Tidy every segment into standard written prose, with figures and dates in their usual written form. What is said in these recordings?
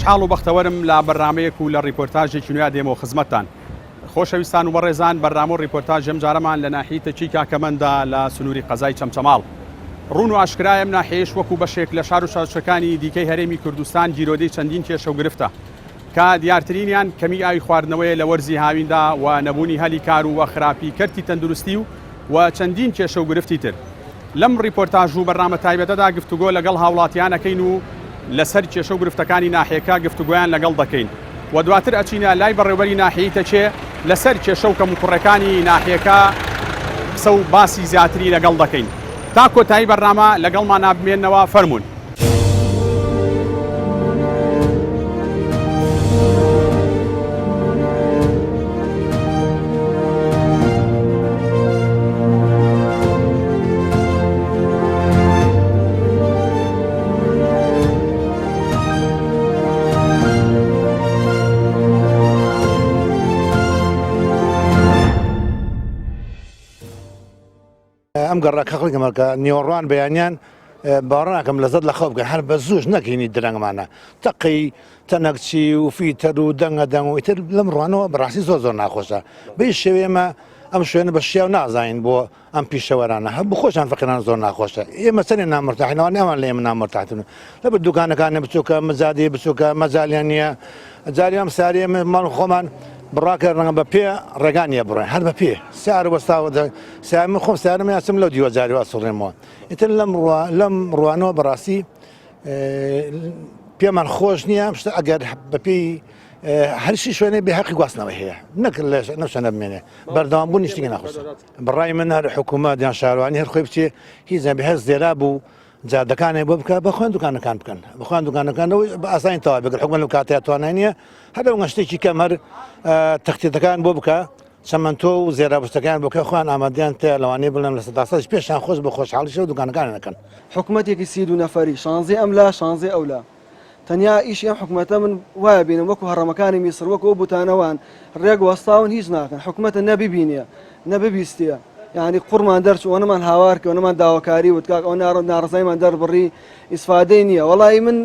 خۆشحاڵ و بەختەوەرم لە بەرنامەیەک و لە ڕیپۆرتاژێکی نوێ دێمەوە خزمەتتان. خۆشەویستان و بەڕێزان، بەرنامە و ڕیپۆرتاژ ئەم جارەمان لە ناحیەی تەچی کاکەمەندا لە سنووری قەزای چەمچەماڵ. ڕوون و ئاشکرایە ناحیەیەش وەکو بەشێک لە شار و شارچەکانی دیکەی هەرێمی کوردستان گیرۆدەی چەندین کێشە و گرفتە کە دیارترینیان کەمی ئاوی خواردنەوەیە لە وەرزی هاویندا و نەبوونی هەلی کار و خراپی کەرتی تەندروستی و چەندین کێشە و گرفتی تر. لەم ڕیپۆرتاژ و بەرنامە تایبەتەدا گفتوگۆ لەگەڵ هاوڵاتیانەکەین و لەسەر کێشە و گرفتەکانی ناحیەکە گفتوگۆیان لەگەڵ دەکەین و دواتر ئەچینە لای بەڕێوەبەری ناحیەی تەچێ لەسەر کێشە و کەموکوڕەکانی ناحیەکە قسە و باسی زیاتری لەگەڵ دەکەین. تا کۆتایی بەرنامە لەگەڵمان نابمێننەوە فەرموون. ئەم گەڕە خەڵکەمەکە نیوەڕوان بەیانیان باڕناکەم لەزەت لە خەڵ بکەن هەر بە زوش نەکەینی درەنگمانە تەقی تەنەکچی و فیتەر و دەنگە دەنگ و ئیتر لەم ڕوانەوە بەڕاستی زۆر ناخۆشە. بەی شێوێمە ئەم شوێنە بە شیاو نازانین بۆ ئەم پیشەوەرانە هەر بخۆشان فەقیران زۆر ناخۆشە. ئێمە چەندێک نامرتاحینەوە ئەوان لە ئێمە نامرتاحن لەبەر دوکانەکانی بچووکە مەزادی بچووکە مەزالیان نییە جاری ئەم ساری ئێمە ماڵ خۆمان بڕاکە ڕەنگە بە پێ ڕێگانیە بڕێن هەر بە پێ سیار وەستاوە سیامە خۆم سیارمە یاسم لەو دیوە جاری واسڵێمەوە ئیتر لەم ڕوانەوە بەڕاستی پێمان خۆش نییە شتە ئەگەر بەپێی هەرشی شوێنێ بێ حەقی گواستنەوە هەیە نەشەنە بمێنێ بەردەوامبوونی شتێکی ناخۆشە. بەڕای من هەر حکوومەت یان شارەوانی هەر خۆی بچێ هیچ هەر زێرا بوو جادەکانی بۆ بکە بەخۆیان دوکانەکان بکەن بەخۆیان دوکانەکانەوە بە ئاسانی تەواو بگەر حکومەت لەو کاتەیە توانای نییە هەر ئەو شتێکی کەم هەر تەختێتەکان بۆ بکە چەمەندۆ و زێرابستەکان بۆکە خۆیان ئامادەیان تێ لەوانەیە بڵێن لە سەداسەش پێشیان خۆش بە خۆشحاڵیشە و دوکانەکان نەکەن. حکوومەتێکی 32 نەفەری شانزێ ئەملا شانزێ ئەولا تەنیا ئیشی ئەم حکوومەتە من وایە بینم وەکو هەڕەمەکانی میسر وەکو ئەو بوتانەوان ڕێک وەستاون هیچ ناکەن حکوومەتە نەبیبینیە نەببیستە یعنی قورمان دەرچ ئەوەمان هاوارکە ئەوەمان داواکاری وتکاک ئەو ناڕزایمان دەربڕی ئیسفادەی نییە وەڵی من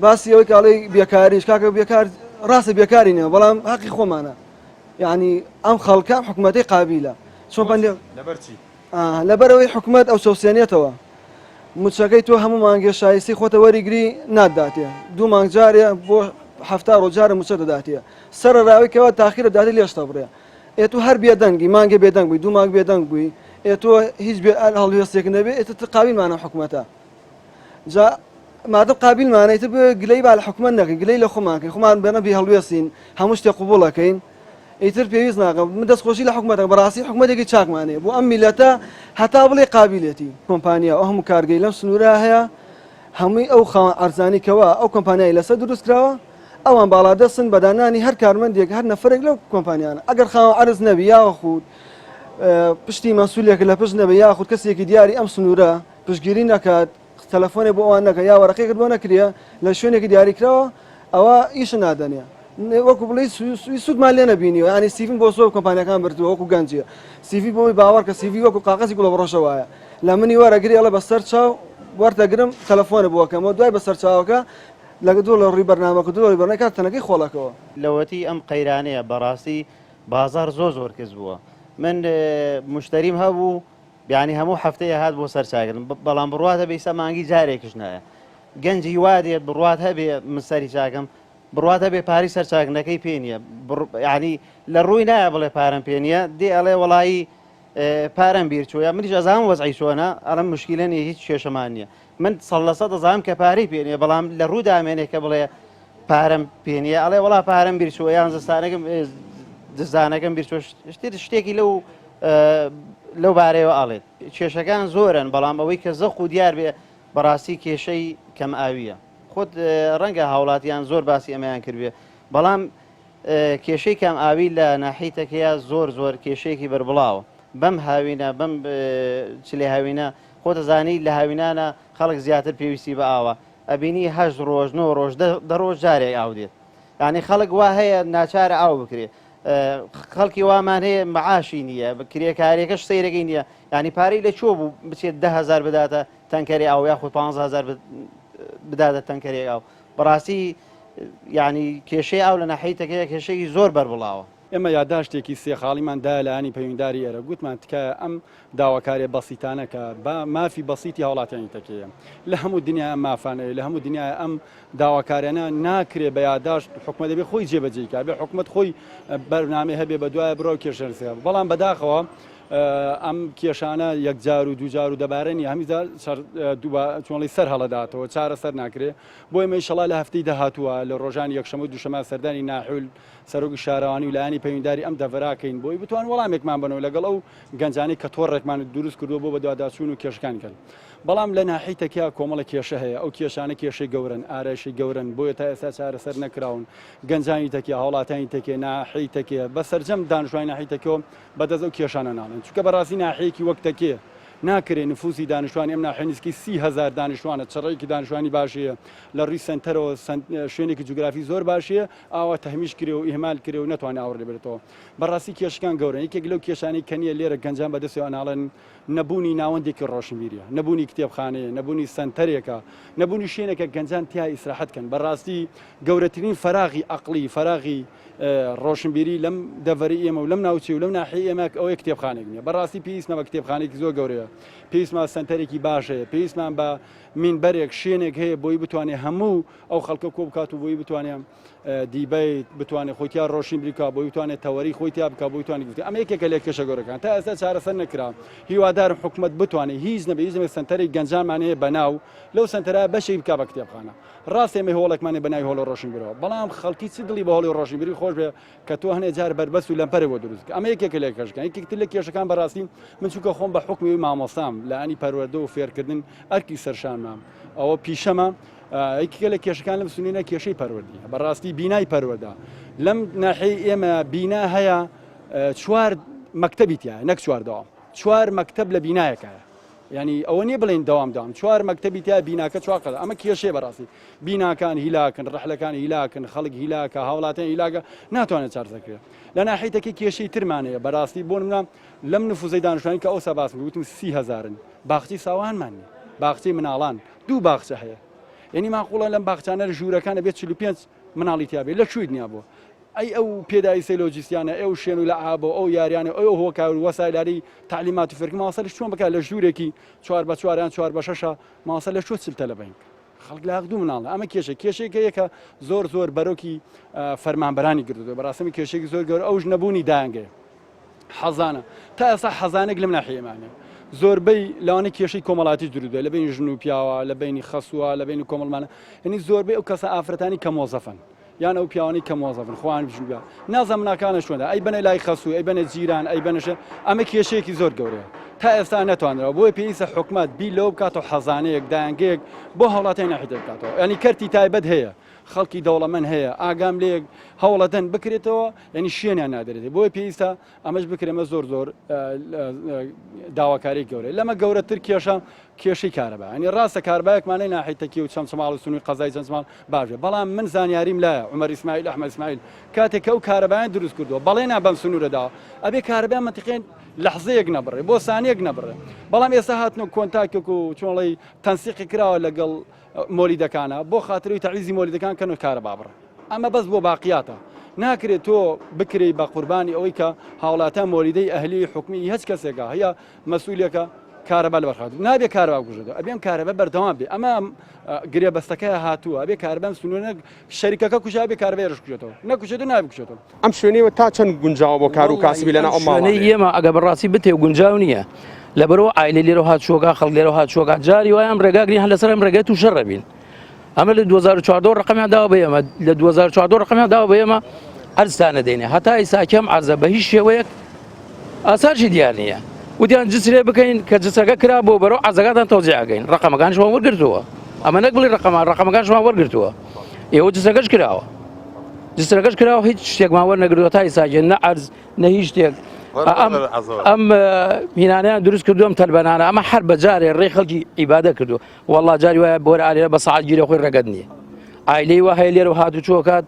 باسی ئەوەی کاڵی بێکاریش کاکە بێکار ڕاستە بێکاری نیە بەڵام حەقی خۆمانە یعنی ئەم خەڵکە حکوومەتەی قابیلە چۆن لەبەرەوەی حکوومەت ئەو چەوسێنێتەوە موچەکەی تۆ هەموو مانگێ شایستی خۆتە وەریگری ناداتێ دوو مانگ جارێ بۆ هەفتا ڕۆژجارە موچە دەداتێ سەرراویکەوە تاخیرە داتی لێشتا بڕێ ئێ تو هەر بێدەنگی مانگە بێدەنگ بووی دوو مانگ بێدەنگ بووی ئێ تۆ هیچ هەڵوێستێک نەبێ ئێتە قابیلمانە حکوومەتە جا مادە قابیلمانەیتە گلەی با لە حکوومەت نەکەین گلەی لە خۆمانکەین خۆمان بێنە بێ هەڵوێستین هەموو شتێک قبوڵەکەین ئیتر پێویست ناکەم من دەستخۆشی لە حکوومەتە بەڕاستی حکوومەتێکی چاکمانەیە بۆ ئەم میلەتە هەتا بڵێ قابیلێتی کۆمپانیا ئەو هەموو کارگەی لەم سنوورە هەیە هەمووی ئەو ئەرزانیکەوە ئەو کۆمپانیای لەسەر دروستکراوە ئەوان باڵادەستن بەدانانی هەر کارمەندێک هەر نەفرێک لەو کۆمپانیانە ئەگەر خاوە عەرز نەبی یاخود پشتی مەسئولێک لە پشت نەبێ یاخود کەسێکی دیاری ئەم سنوورە پشتگیری نەکات تەلەفۆنێ بۆ ئەوان نەکە یا وەرەقەیەکت بۆ نەکرێ لە شوێنێکی دیاریکراوە ئەوە ئیش نادەنێ وەکو بڵێ سوودمان لێ نەبینیوە ینی سیڤین بۆ سۆ کۆمپانیەکان بردووە وەکو گەنجە سیڤی بۆی باوەڕ کە سیڤی وەکو قاقەزی گوڵە بڕۆژەوەیە لە منی وەرەگری ئەڵە بەسەر چاو وەرتەگرم تەلەفۆنە بووەکەمەوە دوای بەسەر چاوەکە لە دوو لە ڕووی بەرنامەکە دوو بەرنامە کات تەنەکەی خۆڵەکەوە لەوەتی ئەم قەیرانەیە بەڕاستی بازار زۆر کەس بووە من مشتریم هەبوو بیانی هەموو هەفتەیە هات بۆ سەرچاکردن بەڵام بڕواتە بێ سەمانگی جارێکش نایە گەنجی وادێت بڕوات هەبێ من سەری چاکەم بڕواتە بێ پاری سەرچاکنەکەی پێ نییە ینی لە ڕووی نایە بڵێ پارەم پێ نییە دێ ئەڵێ وڵایی پارەم بیر چۆە منیش ئەزانم وەزعی چۆنە ئەڵم مشکلە نیە هیچ کێشەمان نییە من 100% دەزانم کە پارەی پێ نییە بەڵام لە ڕوو دامێنێ کە بڵێ پارەم پێ نییە ئەڵێ وڵا پارەم بیر چۆ یان دزانەکەم بیر شتێکی لەو بارەیەوە ئاڵێت کێشەکان زۆرن بەڵام ئەوەی کە زەق و دیار بێ بەڕاستی کێشەی کەم ئاویە خۆت ڕەنگە هاوڵاتیان زۆر باسی ئەمەیان کردوێ بەڵام کێشەی کەم ئاوی لە ناحیتەکەیە زۆر کێشەیەکی بەربڵاوە بەم هاوینە بەم چلێ هاوینە خۆتەزانی لە هاوینانە خەڵک زیاتر پێویستی بە ئاوە ئەبینی 8 ڕۆژ 9 ڕۆژ دە ڕۆژ جارێک ئاو دێت یعنی خەڵک وا هەیە ناچارە ئاو بکرێ خەڵکی وامان هەیە مەعاشی نییە کرێکاریەکەش سەیرەکەی نییە ینی پارەی لە چۆ بوو بچێت 10,000 بداتە تەنکەری ئاو یاخود 15,000 بداتە تەنکەری ئاو بەڕاستی یعنی کێشەی ئاو لە ناحیتەکەی کێشەی زۆر بەربڵاوە. ئێمە یادداشتێکی سێخاڵیماندا لەانی پەیوەندداری ئێرە گوتمان تکایە ئەم داواکارێ بەسیتانەکە بە مافی بەسیتی هاوڵاتیانی تەکەیە لە هەموو دنیا ئەم مافانەیە لە هەموو دنیای ئەم داواکارانە ناکرێ بە یادداشت حکومەت دەبێ خۆی جێبەجێکا بێ حکومەت خۆی بەرنامە هەبێ بە دوایە بڕۆ کێشەرسێ بەڵام بەداخەوە ئەم کێشانە یەکجار و دووجار و دەبارەنی هەمیزار چۆنڵی سەر هەڵەداتەوە چارە سەر ناکرێ بۆی مەیشەڵا لە هەفتەی داهاتووە لە ڕۆژانی یەکشەمە و دووشەمە سەردانی ناحول سەرۆکی شارەوانی و لایانی پەیوەندداری ئەم دەڤراکەین بۆی بتوان وەڵامێکمان بنەوە لەگەڵ ئەو گەنجانی کە تۆڕێکمان دروست کردووە بۆ بە دوواداچوون و کێشەکان کرد بەڵام لە ناحیتەکە کۆمەڵە کێشە هەیە ئەو کێشانە کێشەی گەورن ئارایشی گەورن بۆیە تا ئێستا چارەسەر نەکراون گەنجانی تەکێ هاوڵاتانی تەکێ ناحی تەکێ بە سەرجەم دانیشتوانی ناحی تەکەوە بەدەست ئەو کێشانە ناڵێن چونکە بەڕاستی ناحەیەکی وەک تەکێ ناکرێ نفوسی دانیشتوانی ئەم ناحێنیسکی 30,000 دانیشتوانە چڕێکی دانیشتوانی باشەیە لە ڕووی سنتەرەوە شوێنێکی جوگرافی زۆر باشەیە ئاوا تەهمیش کرێ و ئیهمال کرێ و نەتوانێت ئاوڕێ بێتەوە بەڕاستی کێشەکان گەورن یەکێک لەو کێشانەی کەنیە لێرە گەنجان بەدەستیەوە ناڵێن نەبوونی ناوەندێکی ڕۆشنبیریە نەبوونی کتێبخانەیە نەبوونی سنتەرێکە نەبوونی شوێنێکە گەنجان تیا ئیسراحەتکەن بەڕاستی گەورەترین فەراغی عەقلی فەراغی ڕۆشنبیری لەم دەڤەری ئێمە و لەم ناوچەی و لەم ناحیەی ئێمە ئەوەیە کتێبخانێک نییە بەڕاستی پێویستمە بە کتێبخانێکی زۆر گەورەیە پێویستمان سنتەرێکی باشەیە پێویستمان بە مینبەرێک شوێنێک هەیە بۆی بتوانێت هەموو ئەو خەڵکە کۆ بکات و بۆی بتوانێت دیبیت بتوانێت خۆیان ڕۆشنبیری بکات بۆی بتوانێت تەوەری خۆی تا بکات بۆی بتوانێت ئەمە یەکێکە لە کێشە گەورەکان تا ئێستا چارەسەر نەکرا هیوادارم حکومەت بتوانێت هیچ نەبێ هیچ سنتەرێک گەنجانمان هەیە بەناو لەو سنتەرە بەشێک بکات بە کتێبخانە ڕاست ئێمە هۆڵێکمانێ بەناوی هۆڵە ڕۆشنبیرەوە بەڵام خەڵکی چ دڵی بە هۆڵی ڕۆشنبیری خۆش بێ کە تۆ هەنێ جار بەربەست و لەمپەرێ بۆ دروست ئەمە یەکێکە لە کێشەکان یەکێکتر لە کێشەکان بەڕاستی من چونکە خۆم بە حکمی مامۆستام لە ئەنی پەروەردە و فێرکردن ئەرکی سەرشانمام ئەوە پیشەمە یەکێکە لە کێشەکان لەم سنوورە کێشەی پەروەردی بەڕاستی بینای پەروەردە لەم ناحیەی ئێمە بینا هەیە چوار مەکتەبی تایە نەک چواردەوام چوار مەکتەب لە بینایەکەیە ینی ئەوە نییە بڵێن دەوام چوار مەکتەبی تا بیناکە چواقەدا ئەمە کێشەیە بەڕاستی بیناکان هیلاکن ڕەحلەکان هیلاکن خەڵک هیلاکە هاوڵاتیان هیلاکە ناتوانێت چارەسەرکرێت لە ناحیەتێکی کێشەی ترمانەیە بەڕاستی بۆ نمونە لەم نفوزەی دانیشتوانی کە ئەوسا باس گوتم 30,000 باخچی ساوانمان نیە باخچی مناڵان دوو باخچە هەیە یعنی ماقوڵە لەم باخچانە ژوورەکانە بێت 45 مناڵی تیاابێت لە کوێ دنیا بۆ ئەی ئەو پێدایی سەیلۆجیستیانە ئەو شوێن و لە ئابۆ ئەو یاریانە ئەو هۆکار و وەسایلاری تعلیمات و فێرکی ماسەلش چۆن بکات لە ژوورێکی 4x4 4 بە 6 ماسە لە چۆ چلتە لە بین خەڵک لە دوو مناڵە ئەمە کێشەیەکە یەکە زۆر بەرۆکی فەرمانبەرانی گرتووە بەڕاستەمی کێشێکی زۆر گەورە ئەوش نەبوونی داهەنگێ حەزانە تا ئێستا حەزانێک لەم ناحیەمانە زۆربەی لەوانە کێشەی کۆمەڵاتی درودە لە بینی ژن و پیاوە لە بینی خەسووە لە بینی کۆمەڵمانە هەنی زۆربەی ئەو کەسە ئافرەتانی کە مۆزەفن یان ئەو پیاوانی کە مۆزەفن خوان بژوگە نازەمناکانە شوێنە ئەی بنە لای خەسوو ئەی بنە جیران ئەی بنەشە ئەمە کێشەیەکی زۆر گەورەیە تا ئێستا نەتوانرەوە بۆی پێویستە حکومەت بی لەو بکاتەوە حەزانەیەک دایانگەیەک بۆ هەوڵاتیان ناحیدە بکاتەوە ینی کەرتی تایبەت هەیە خەڵکی دەوڵەمەند هەیە ئاگام لێک هەوڵەدەن بکرێتەوە ینی شوێنیان نادرێت بۆی پێویستە ئەمەش بکرێمە زۆر داواکاری گەورە لەمە گەورەتر کێشەی کارەبا ینی ڕاستە کاربایەکمانەی ناحیتەکی و چەمچەماڵ و سنووی قەزای چەمچەماڵ باشێ بەڵام من زانیاریم لایە عومەر ئیسماعیل ئەحمەد ئیسماعیل کاتێک ئەو کارەبایان دروست کردووە بەڵێنا بەم سنوورەدا ئەبێ کارەبایان منتیقەن لەحزەیەک نەبڕێ بۆ سانیەک نەبڕێ بەڵام ئێستا هاتنەوە کۆنتاکێک و چۆڵی تەنسیقی کراوە لەگەڵ مۆلیدەکانە بۆ خاتری تەعویزی مۆلیدەکان کەن و کارەبا بڕێ ئەمە بەس بۆ باقیاتە ناکرێت تۆ بکرێ بە قوربانی ئەوەی کە هاوڵاتە مۆلیدەی ئەهلی حکومی هیچ کەسێکە هەیە مەسئولەکە کارەبا لە بەرخات نابێ کارەبا بکوژێتەوە ئەبێم کارەبا بەردەوام بێ ئەمە گرێبەستەکەی هاتووە ئەبێ کارەبەم سنوورە شەریکەکە کوژا بێ کارەبا ێرشکوێتەوە نەکوشێت و نابکوشێتەوە ئەم شوێنەوە تا چەند گونجاوە بۆ کار و کاسبی لەناو ئەم ماڵانەیە ئێمە ئەگە بەڕاستی بتێ گونجاو نییە لەبەرەوە ئایلە لێرە هاتچۆگا خەڵک لێرە هاتچۆگا جاری وایە ئەم ڕێگاگری هەن لەسەر ئەم ڕێگەی تووشە ڕەبین ئەمە لە 2014 ڕقەمیان داوە بە ئێمە لە 2014 ڕقەمیان داوە بە ئێمە ئەرزتانە دێنێ هەتا ئیساکەم عەرزە بە هیچ شێوەیەک ئاسارشی دیار نییە وتیان جسرێ بکەین کە جسەکە کرا بۆ بەرەو عەرزەکەتان تەوزیعەکەین ڕقەمەکانشمان وەرگرتووە ئەمە نەک بڵێ ڕقەمەکانشمان وەرگرتووە ئێوە جسەکەش کراوە جسەکەش کراوە هیچ شتێکمان وەرنەگرتووە تا ئیساکێن نە عەرز نە هیچ شتێک ئەم هینانیان دروست کردو ئەم تەلبەنانە ئەمە هەر بەجارێ ڕێی خەڵکی عیبادە کردو وەڵڵا جاری وایە بۆرە ئالێرە بە سەعات گیرە خۆی ڕێگەت نییە ئایلەی وا هەیە لێرە و هاتوچۆ کات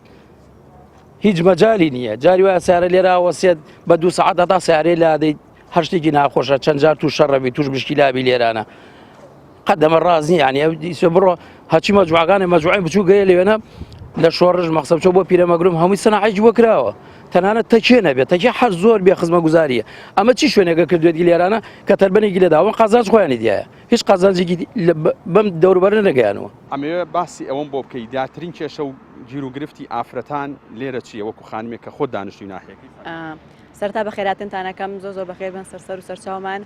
هیچ مەجالی نییە جاری وایە سیارە لێرە وەسێت بە 2 سەعات تا سیارەی لادەی هەر شتێکی ناخۆشە چەند جار توش شەڕەبی توش بشکی لابی لێرانە قەدەمە ڕاز نییە ینی ئەو بڕۆ هەچی مەجوعەکانی مەجوعی بچوو گەیە لێوێنە لە شۆڕژ مەقسەبچە بۆ پیرەمەگروم هەمووی سەناعەتی بۆ کراوە تەنانەت تەکێ نەبێت تەکێ هەر زۆر بێ خزمە گوزاریە ئەمە چی شوێنێکە کردوێتی لێرانە کە تەربەنێکی لێداوە قازانج خۆیانی دیایە هیچ قازانجێکی بەم دەوروبەرە نەگەیانەوە ئەمەوێ باسی ئەوەم بۆ بکەی داهاترین کێشە و گیر و گرفتی ئافرەتان لێرە چیە وەکو خانمێک کە خۆ دانیشتووی ناحیەکەی سەرتا بە خێراتنتانەکەم زۆر بەخێر بن سەر و سەرچاومان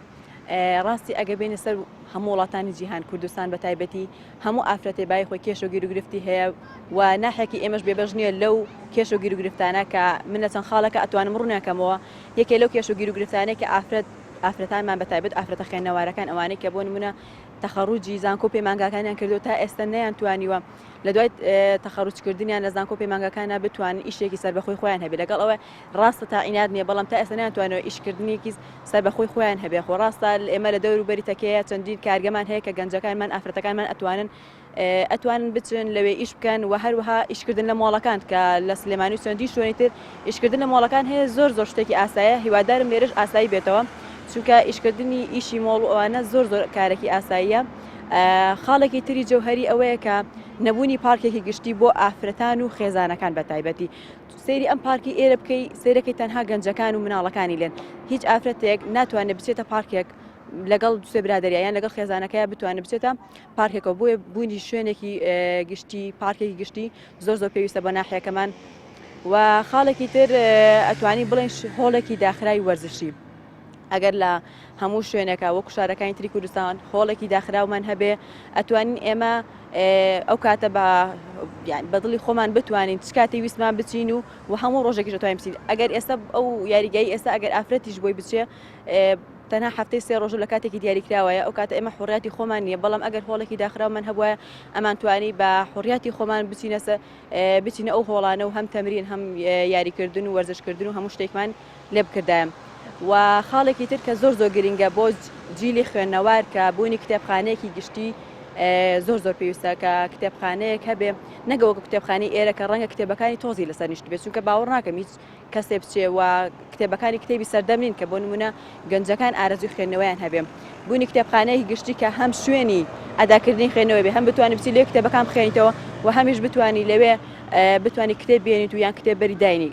ڕاستی ئەگە بینە سەر هەموو وڵاتانی جیهان کوردستان بە تایبەتی هەموو ئافرەتێ بای خۆی کێش و گیر و گرفتی هەیە و ناحێکی ئێمەش بێبەش نییە لەو کێش و گیر و گرفتانە کە منە چەند خاڵەکە ئەتوانم ڕوونەکەمەوە یەکێ لەو کێش و گیر و گرفتانەیە کە ئافرەتانمان بە تایبەت ئافرەتە خوێندنەوارەکان ئەوانەی کە بۆ نمونە تەخەڕوجی زانکۆ پەیمانگاکانیان کردو تا ئێستا نەیانتوانیوە لە دوای تەخەڕوجکردنیان لە زانکۆ پەیمانگاکانە بتوانن ئیشێکی سەربەخۆی خۆیان هەبێت لەگەڵ ئەوە ڕاستە تا ئیناد نییە بەڵام تا ئێستا نەیانتوانەوە ئیشکردنیەکی سەربەخۆی خۆیان هەبێت خۆ ڕاستە ئێمە لە دەوروبەری تەکەیە چەندین کارگەمان هەیە کە گەنجەکانمان ئافرەتەکانمان ئەتوانن بچن لەوێ ئیش بکەن و هەروەها ئیشکردن لە مۆڵەکان کە لە سلێمانی و چەندی شوێنی تر ئیشکردن لە مۆڵەکان هەیە زۆر شتێکی ئاسایە هیوادارم لێرەش ئاسایی بێتەوە چونکە ئیشکردنی ئیشی مۆڵ ئەوانە زۆر کارێکی ئاساییە خاڵێکی تری جەوهری ئەوەیە کە نەبوونی پارکێکی گشتی بۆ ئافرەتان و خێزانەکان بە تایبەتی سەیری ئەم پارکی ئێرە بکەی سیرەکەی تەنها گەنجەکان و مناڵەکانی لێن هیچ ئافرەتێک ناتوانێت بچێتە پارکێک لەگەڵ دوسێ برادریان لەگەڵ خێزانەکەی بتوانێت بچێتە پارکێکەوە بۆیە بوونی شوێنێکی گشتی پارکێکی گشتی زۆر پێویستە بە ناحیەکەمان و خاڵێکی تر ئەتوانی بڵێن هۆڵێکی داخرای وەرزشی ئەگەر لە هەموو شوێنێکە وەکو شارەکانی تری کوردستان هۆڵێکی داخراومان هەبێ ئەتوانین ئێمە ئەو کاتە بەدڵی خۆمان بتوانین چ کاتی ویسمان بچین و هەموو ڕۆژێکیش دەتوانین بچین ئەگەر ئێستا ئەو یاریگایی ئێستا ئەگەر ئافرەتیش بۆی بچێ تەنها هەفتەی 3 ڕۆژ لە کاتێکی دیاریکراوەیە ئەو کاتە ئێمە حڕیاتی خۆمان نییە بەڵام ئەگەر هۆڵێکی داخراومان هەبووە ئەمان توانی بە حڕیاتی خۆمان بچینە ئەو هۆڵانە و هەم تەمرین هەم یاریکردن و وەرزشکردن و هەموو شتێکمان لێ بکردایە و خاڵێکی تر کە زۆر گرنگە بۆ جیلی خوێندنەوار کە بوونی کتێبخانەیەکی گشتی زۆر پێویستە کە کتێبخانەیەک هەبێ نەگەوەکو کتێبخانەی ئێرە کە ڕەنگە کتێبەکانی تۆزی لەسەر نیشت بێت چونکە باوەڕ ناکەم هیچ کەسێ بچێ و کتێبەکانی کتێبی سەردەمین کە بۆ نمونە گەنجەکان ئارەزوی خوێندنەوەیان هەبێ بوونی کتێبخانەیەکی گشتی کە هەم شوێنی ئەداکردنی خوێندنەوە بێ هەم بتوانانی بچی لێ کتێبەکان بخوێنیتەوە و هەمیش بتوانی لەوێ بتوانانی کتێب بێنیت و یان کتێب بەری داینی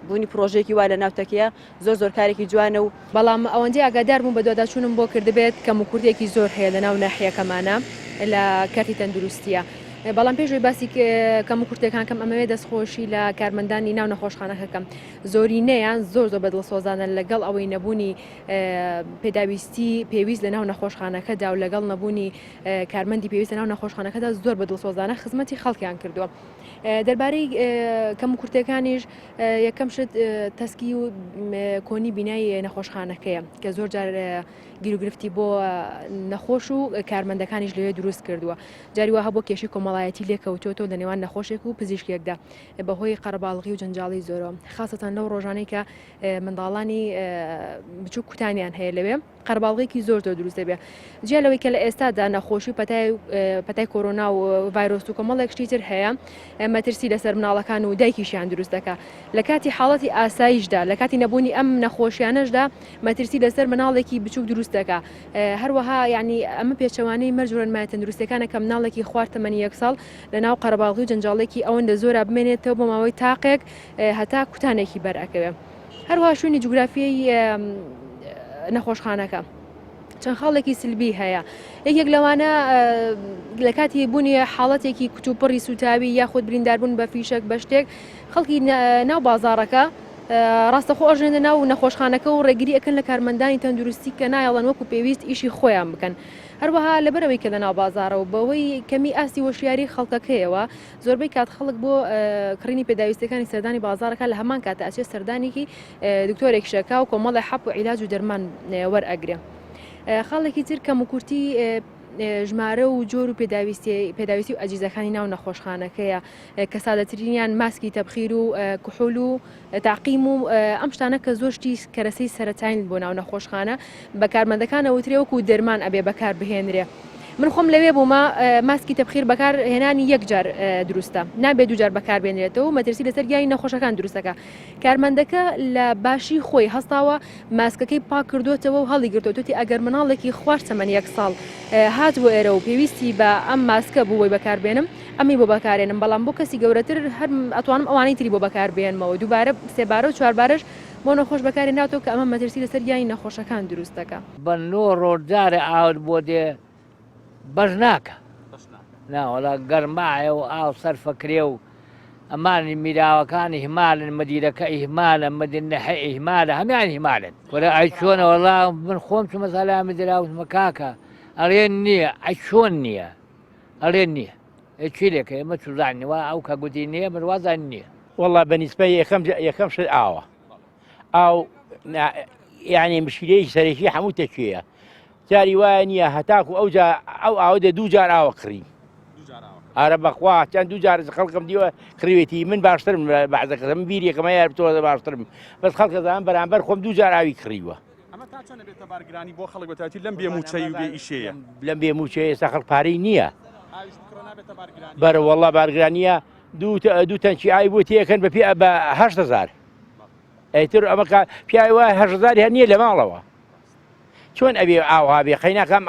بوونی پرۆژێکی وا لە ناوتەکەیە زۆر کارێکی جوانە و بەڵام ئەوەندەی ئاگادار بووم بە دوواداچوونم بۆ کردبێت کە موکوردێکی زۆر هەیە لە ناو ناحیەکەمانە لە کاتی تەندروستیە بەڵام پێشوی باسی کەم و کورتەکان کەم ئەمەوێ دەستخۆشی لە کارمەندانی ناو نەخۆشخانەکەکەم زۆرینەیان زۆر بەدڵ سۆزانە لەگەڵ ئەوەی نەبوونی پێداویستی پێویست لە ناو نەخۆشخانەکەدا و لەگەڵ نەبوونی کارمەندی پێویست لە ناو نەخۆشخانەکەدا زۆر بەدڵ سۆزانە خزمەتی خەڵکیان کردووە دەربارەی کەم و کورتەکانیش یەکەم شت تەسکی و کۆنی بینایی نەخۆشخانەکەیە کە زۆر جار گیر و گرفتی بۆ نەخۆش و کارمەندەکانیش لەوێ دروست کردووە جاریوە هەبوو کێشی کۆمەڵایەتی لێکەوتۆ لە نێوان نەخۆشێک و پزیشکێکدا بەهۆی قەرەباڵغی و جەنجاڵی زۆرە خاصەتەن لەو ڕۆژانەی کە منداڵانی بچوو کوتانیان هەیە لەوێ قەرەباڵغێکی زۆر دروست دەبێ جیا لەوەی کە لە ئێستادا نەخۆشی پەتای کۆرۆنا و ڤایرۆس و کۆمەڵێک شتی تر هەیە مەترسی لەسەر مناڵەکان و دایکیشیان دروست دەکا لە کاتی حاڵەتی ئاساییشدا لە کاتی نەبوونی ئەم نەخۆشیانەشدا مەترسی لەسەر مناڵێکی بچووک دروست دەکا هەروەها یعنی ئەمە پێچەوانەی مەرجورەنمایە تەندروستەکانە کە مناڵێکی خوارد تەمەنی 1 ساڵ لە ناو قەرەباڵغی و جەنجاڵێکی ئەوەندە زۆرە بمێنێتەوە بۆ ماوەی تاقێک هەتا کوتانێکی بەرئەکەوێ هەروەها شوێنی جوگرافیەی نەخۆشخانەکە چەند خاڵێکی سلبی هەیە یەکێک لەوانە لە کاتی بوونی حاڵەتێکی کتوپڕی سوتاوی یاخود برینداربوون بە فیشک بە شتێک خەڵکی ناو بازارەکە ڕاستەخۆ ئەژێنە ناو نەخۆشخانەکە و ڕێگیری ئەکەن لە کارمەندانی تەندروستی کە نایەڵەن وەکو پێویست ئیشی خۆیان بکەن هەروەها لەبەرەوەی کە لە ناو بازارەوە بەوەی کەمی ئاستی وەشیاری خەڵکەکەیەوە زۆربەی کات خەڵک بۆ کڕینی پێداویستەکانی سەردانی بازارەکە لە هەمان کاتە ئەچێت سەردانێکی دکتۆرێک شەکا و کۆمەڵی حەپ و عیلاج و دەرمان وەرئەگرێ خاڵێکی تر کەم و کورتی ژمارە و جۆر و پێداویستی و ئەجیزەکانی ناو نەخۆشخانەکەیە کە سادەترینیان ماسکی تەبخیر و کوحول و تاقیم و ئەم شتانە کە زۆر شتی کەرەسەی سەرەتاین بۆ ناو نەخۆشخانە بە کارمەندەکانە وترێ وەکو دەرمان ئەبێ بەکار بهێنرێ من خۆم لەوێ بوومە ماسکی تەبخیر بەکار هێنانی یەکجار دروستە نابێت دووجار بەکار بێنرێتەوە مەترسی لەسەر گیانی نەخۆشەکان دروستەکە کارمەندەکە لە باشی خۆی هەستاوە ماسکەکەی پاک کردوتەوە و هەڵی گرتوتی ئەگەر مناڵێکی خوارد تەمەن 1 ساڵ هات بۆ ئێرە و پێویستی بە ئەم ماسکە بووی بەکاربێنم ئەمی بۆ بەکارێنم بەڵام بۆ کەسی گەورەتر هەر ئەتوانم ئەوانەی تری بۆ بەکاربێنمەوە دووبارە سێبارە و چواربارەش بۆ نەخۆش بەکارێناتەوە کە ئەمە مەترسی لەسەر گیانی نەخۆشەکان دروست دەکات بە 9 ڕۆژدارە ئاوت بۆ دێ بەش ناکە ناوەڵا گەرمایە و ئاو سەرفەکرێ و ئەمانی میراوەکانی هیمالن مدیرەکە ئیهمالە مدنەحە ئیهمالە هەمیان هیمالن وەرە ئەی چۆنە وەڵا من خۆم چوومە سەلامی دراوتمە کاکە ئەڵێن نییە ئەی چۆن نییە ئەڵێن نییە چی لێکە ئێمە چوزانیوە ئەو کە گوتی نییە مروازان نییە والله بەنیسبەی یەکەم شت ئاوە ئاو یعنی مشکلەیەکی سەرەکی هەموو تەکوێیە جاری وایە نییە هەتاکو ئەو ئاوەدە دووجار ئاوە کڕی ئارە بەخوا چەند دووجار خەڵکم دیوە کڕوێتی من باشترم بەعزەکە من بیرێکەکەمە یار بتۆ باشترم بەس خەڵکەزان بەرامبەر خۆم دووجار ئاوی کڕیوە ئەمە تا چەندە بێتە بارگرانی بۆ خەڵک بەتاتی لەم بێموچەی و بێ ئیشەیە لەم بێموچەیە ئێستا خەڵک پارەی نییە بەرە وەڵڵا بارگرانیە دوو تەنکی ئای بۆ تێکەن بە 8,000 ئەیتر ئەمە پیاوی وایە 8,000 هەر نییە لە ماڵەوە چۆن ئەبێ ئاوها بێ خەیناکەم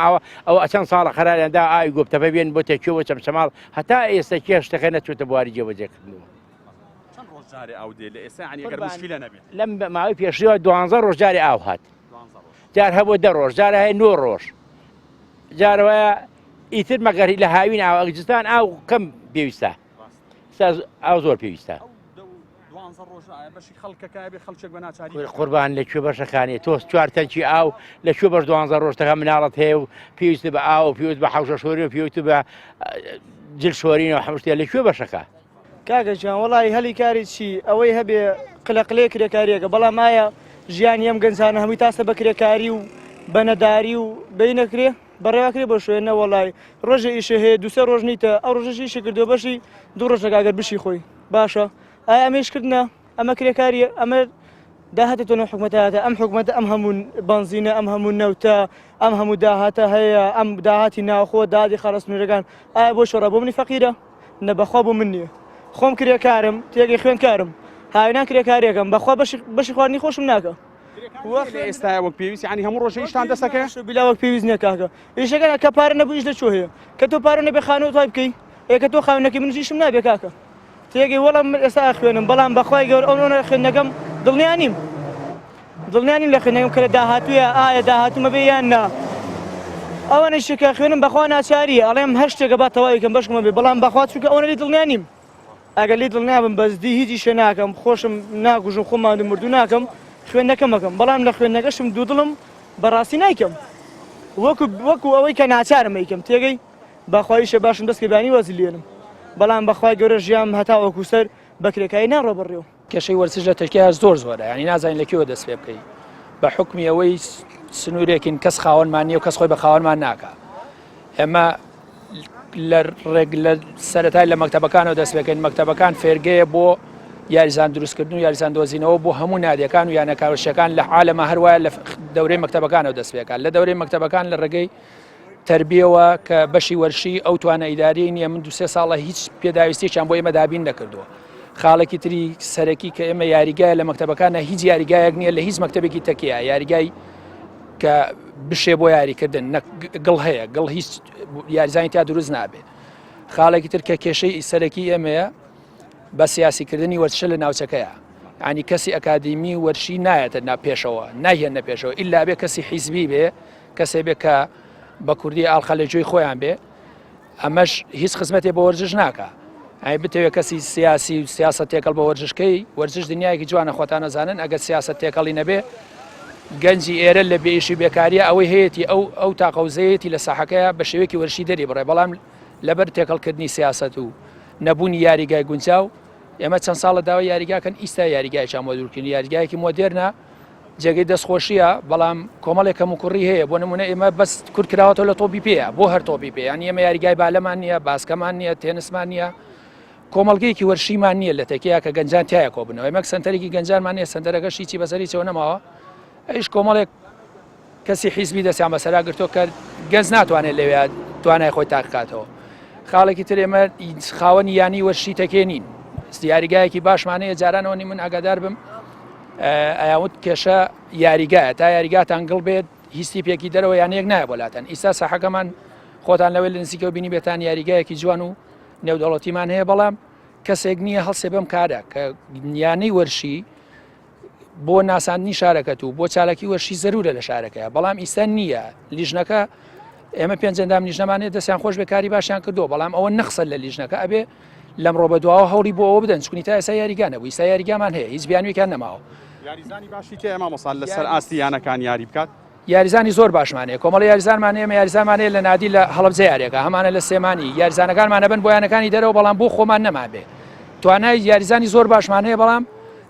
ئەوە چەند ساڵە خەرارێندا ئاوی گۆپتەپە بێن بۆ تێکیەوە چەمچەماڵ هەتا ئێستا کێشتەکە نەچۆتە بواری جێبەجێکردنەوە چەند ڕۆژجارێ ئاو دێ لە ئێستا عنی ئەگەر مشکلە نەبێت لەم ماوەی پێشەوە 12 ڕۆژجاری ئاو هات جار هەبوو 10 ڕۆژ جارە هەیە 9 ڕۆژ جارەوەیە ئیتر مەگەری لە هاوین ئاو ئەگجستان ئاو کەم پێویستە ئاو زۆر پێویستە قوربان لەکوێ بەشەکانی تۆ 4 تەنکی ئاو لەکوێ بەش 12 ڕۆژتەکە مناڵەت هەیە و پێویستە بە ئاو پێویست بە حەوشە شۆری و پێویست بە جل شۆرینەوە هەمشتێ لەکوێ بەشەکە کاکەجان وەڵی هەلی کاری چی ئەوەی هەبێ قلەقلێ کرێکاریەکە بەڵام ئایا ژیانی ئەم گەنجانە هەمووی تاسە بە کرێکاری و بەنەداری و بەی نەکرێ بەڕێواکرێ بە شوێنە وەڵی ڕۆژە ئیشە هەیە دوسێ ڕۆژ نیتە ئەو ڕۆژەش ئیشە کردو بەشی 2 ڕۆژەکەگەر بشی خۆی باشە ئایا ئەمێشکردە ئەمە کرێکاریە ئەمە داهاتێتەوە حکومەتە ئەم حکومەتە ئەم هەموو بنزینە ئەم هەموو نەوتە ئەم هەموو داهاتە هەیە ئەم داهاتی ناوخۆ دادی خەڵستنورەکان ئایا بۆ شۆڕە بۆ منی فەقیرە نەبەخوا بۆ من نییە خۆم کرێکارم تێگەی خوێنکارم هاوینان کرێکاریەکەم بەخوا بەشی خواردنی خۆشم ناکە ئێستا وەک پێویست ینی هەموو ڕۆژە ئیشتان دەسەکە بیلاوەک پێویست نییە کاکە ئیشەکە کە پارە نەبوو ئیش لەکوێ هەیە کە تۆ پارە نەبێ خانەوە توای بکەی کە تۆ خاونەکەی من ئیشم نابێ کاکە تێگەی وەڵام ئێستا خوێنم بەڵام بەخوای گەور ئەو خوێندنەکەم دڵنیانیم لە خوێنەکەم کە لە داهاتوویە ئایا داهاتومە بێ یان نا ئەوەنە شکە خوێنم بەخوا ناچاریە ئەڵێم هەر شتێکە با تەواویکەم بەشمە بێ بەڵام بەخوا چونکە ئەوەنە لی دڵنیانیم ئەگەر لی دڵنیابم بەزدی هیچی شە ناکەم خۆشم ناکوژم خۆمان مردوو ناکەم خوێندنەکەمەکەم بەڵام لە خوێندنەکەشم دوو دڵم بەڕاستی نایکەم وەکو ئەوەی کە ناچارم ئەیکەم تێگەی بەخواییشە باشم دەستکەبانی وەزی لێنم بەڵام بەخوای گەورە ژیان هەتا وەکو سەر بەکرێکایی ناڕۆ بڕێەوە کێشەی وەرزش لە تورکیا زۆرە ینی نازانین لەکوێوە دەست پێ بکەی بە حکمی ئەوەی سنوورێکین کەس خاوەنمانیە و کەس خۆی بە خاوەنمان ناکە ئێمە لە سەرەتای لە مەکتەبەکانەوە دەست پێکەین مەکتەبەکان فێرگەیە بۆ یاریزان دروستکردن و یاریزان دۆزینەوە بۆ هەموو نادیەکان و یانەکاوشەکان لە عالەمە هەروایە لە دەورەی مەکتەبەکانەوە دەست پێکان لە دەورەی مەکتەبەکان لە ڕێگەی تربیەوە کە بەشی وەرشی ئەو توانە ئیداری نییە من 2-3 ساڵە هیچ پێداویستێکیان بۆ ئێمە دابین نەکردووە خاڵێکی تری سەرەکی کە ئێمە یاریگایە لە مەکتەبەکانە هیچ یاریگایەک نییە لە هیچ مەکتەبێکی تەکیە یاریگای کە بشێ بۆ یاریکردن گڵ هەیە گڵ هیچ یاریزانی تا دروست نابێت خاڵێکی تر کە کێشەی سەرەکی ئێمەیە بە سیاسیکردنی وەرشە لە ناوچەکەیە ینی کەسی ئەکادیمی وەرشی نایەتە پێشەوە ناهێنە پێشەوە ئیلا بێ کەسی حیزبی بێ کەسێ بێ کە بە کوردی ئاڵخە لە جۆی خۆیان بێ ئەمەش هیچ خزمەتێ بە وەرزش ناکە ئەی بتەوێت کەسی سیاسی و سیاست تێکەڵ بە وەرزشکەی وەرزش دنیایەکی جوانە خۆتان نەزانن ئەگەر سیاست تێکەڵی نەبێ گەنجی ئێرە لە بێئیشی بێکاریە ئەوەی هەیەی ئەو تاقەوزەیەتی لە ساحەکەیە بە شێوەیەکی وەرشی دەری بڕێ بەڵام لەبەر تێکەڵکردنی سیاست و نەبوونی یاریگای گونجاو ئێمە چەند ساڵە داوای یاریگاکەن ئیستا یاریگایشان بۆ دوورکردنی یاریگایەکی مۆدێرنە جێگەی دەستخۆشیە بەڵام کۆمەڵێکە کوڕی هەیە بۆ نمونە ئێمە بەس کورتکراوەوە لە تۆپی پێەیە بۆ هەر تۆپی پێ ینی ئێمە یاریگای بالەمان نییە باسکەمان نییە تێنسمان نییە کۆمەڵگەیەکی وەرشیمان نییە لە تەکەیە کە گەنجان تایە کۆبنەوە ئێمە سنتەرێکی گەنجانمان نیە سنتەرەکە شیچی بەسەری چەوە نەماوە ئەیش کۆمەڵێک کەسی حیزبی دەستیان بەسەرا گرتۆ کە گەنج ناتوانێت لەوێ تۆ توانای خۆی تاکاتەوە خاڵێکی تر ئێمە خاوەنی یانی وەرشی تەکێنین یاریگایەکی باشمانەیە جارانەوەنی من ئاگادار بم ئەیاوت کێشە یاریگایە تا یاریگاتان گڵ بێت هیستی پێکی دەرەوە یانەیەک نایە بۆلاتەن ئیستا ساحەکەمان خۆتان لەوێ لە نزیکەوە بینی بێتان یاریگایەکی جوان و نێودەوڵەتیمان هەیە بەڵام کەسێک نییە هەڵسێ بەم کارە کە یانەی وەرشی بۆ ناساندنی شارەکەت و بۆ چالکی وەرشی زەرورە لە شارەکەیە بەڵام ئیستا نییە لیژنەکە ئێمە پێنجەندام لیژنەمانێت دەستیان خۆش بێکاری باشیان کردو بەڵام ئەوە نەخسە لە لیژنەکە ئەبێ لەمڕۆ بە دواوە هەوڵی بۆ ئەوە بدەن چکونی تا ئێستا یاریگانە بوو ئیستا یاریگامان هەیە هیچ بیانوێکیان نەماوە یاریزانی باشی تێ ئەمە مەسال لەسەر ئاستی یانەکان یاری بکات یاریزانی زۆر باشمانەیە کۆمەڵی یاریزانمانەیە یاریزانمانەیە لە نادی لە هەڵەبجە یاریەکە هەمانە لە سێمانی یاریزانەکانمانە بن بۆ یانەکانی دەرەوە بەڵام بۆ خۆمان نەمابێ توانای یاریزانی زۆر باشمانەیە بەڵام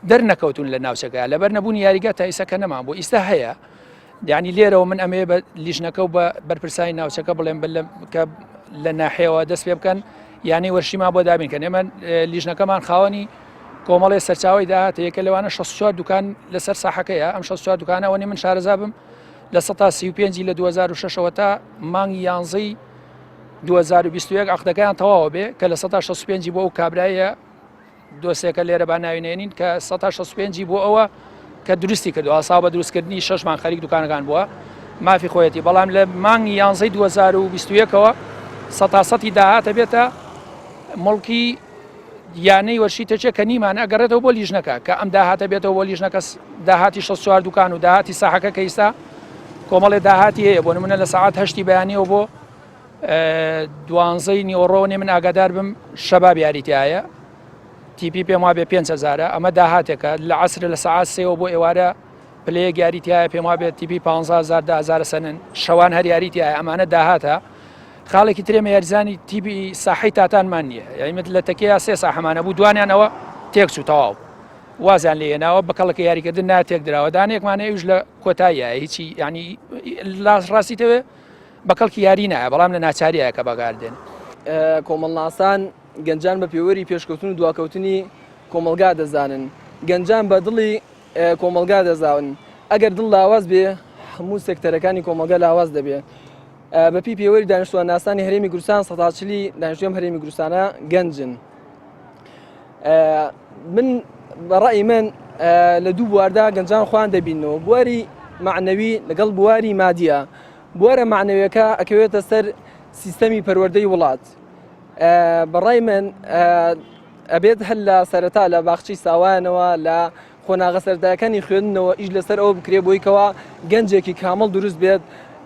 دەرنەکەوتون لە ناوچەکە لەبەر نەبوونی یاریگە تا ئیسەکە نەمان بۆ ئیستا هەیە یعنی لێرەوە من ئەمێ بە لیژنەکە و بە بەرپرسانی ناوچەکە بڵێن کە لە ناحێەوە دەست پێ بکەن یانی وەرشیمان بۆ دابینکەن ئێمە لیژنەکەمان خاوەنی کۆمەڵی سەرچاوی داهاتە یەکە لەوانە 64 دوکان لەسەر ساحەکەیە ئەم 64 دوکانەوەنی من شارەزابم لە 35 لە 2006ەوە تا مانگی یانزەی 2021 عقدەکەیان تەواوە بێ کە لە 165 بۆ ئەو کابرایە دۆسێکە لێرە با ناوینێنین کە 165 بۆ ئەوە کە دروستی کردو ئاسا بە دروستکردنی 6مان خەریک دوکانەکان بووە مافی خۆیەتی بەڵام لە مانگی یانزەی 2021ەوە 100% داهاتە بێتە مڵکی یانەی وەرشی تەچێت کە نیمانە ئەگەڕێتەوە بۆ لیژنەکە کە ئەم داهاتە بێتەوە بۆ لیژنەکە داهاتی 64 دوکان و داهاتی ساحەکە کە ئێستا کۆمەڵێ داهاتی هەیە بۆ نمونە لە سەعات 8 بەیانیەوە بۆ 12 نیوەڕۆنێ من ئاگادار بم شەباب یاریتیایە تیپی پێم وا بێ 5,000 ئەمە داهاتێکە لە عسر لە سەعات 3ەوە بۆ ئێوارە پلەیەک یاریتیایە پێم وا بێت تیپی 15,000 سنن شەوان هەر یاریتیایە ئەمانە داهاتە خاڵێکی ترێمە یاریزانی تیپی ساحی تاتانمان نییە یاریمت لە تەکەیە 3 ساحەمانە بوو دوانیانەوە تێکچ و تەواو وازیان لێناوە بەکەڵەکە یاریکردن ناتێک درراوە دانێکمانە ئەوش لە کۆتاییە هیچی ینی ڕاستیتەوێ بەکەڵکی یاری نایە بەڵام لە ناچاریایە کە بەگاردێن کۆمەڵناسان گەنجان بە پێوەری پێشکەوتن و دواکەوتنی کۆمەلگا دەزانن گەنجان بە دڵی کۆمەلگا دەزاون ئەگەر دڵ لاواز بێ هەموو سێکتەرەکانی کۆمەلگا لاواز دەبێت بەپی پێوەری دانیشتوان ناسانی هەرێمی کوردستان 140 دانیشتوێم هەرێمی کوردستانە گەنجن من بەڕای من لە دوو بواردا گەنجان خوان دەبینەوە بواری معنەوی لەگەڵ بواری مادیە بوارە معنەویەکە ئەکەوێتە سەر سیستەمی پەروەردەی وڵات بەڕای من ئەبێت هەل لە سەرەتا لە باخچی ساوانەوە لە خۆناغە سەردایەکانی خوێندنەوە ئیش لەسەر ئەوە بکرێ بۆی کەوا گەنجێکی کامەڵ دروست بێت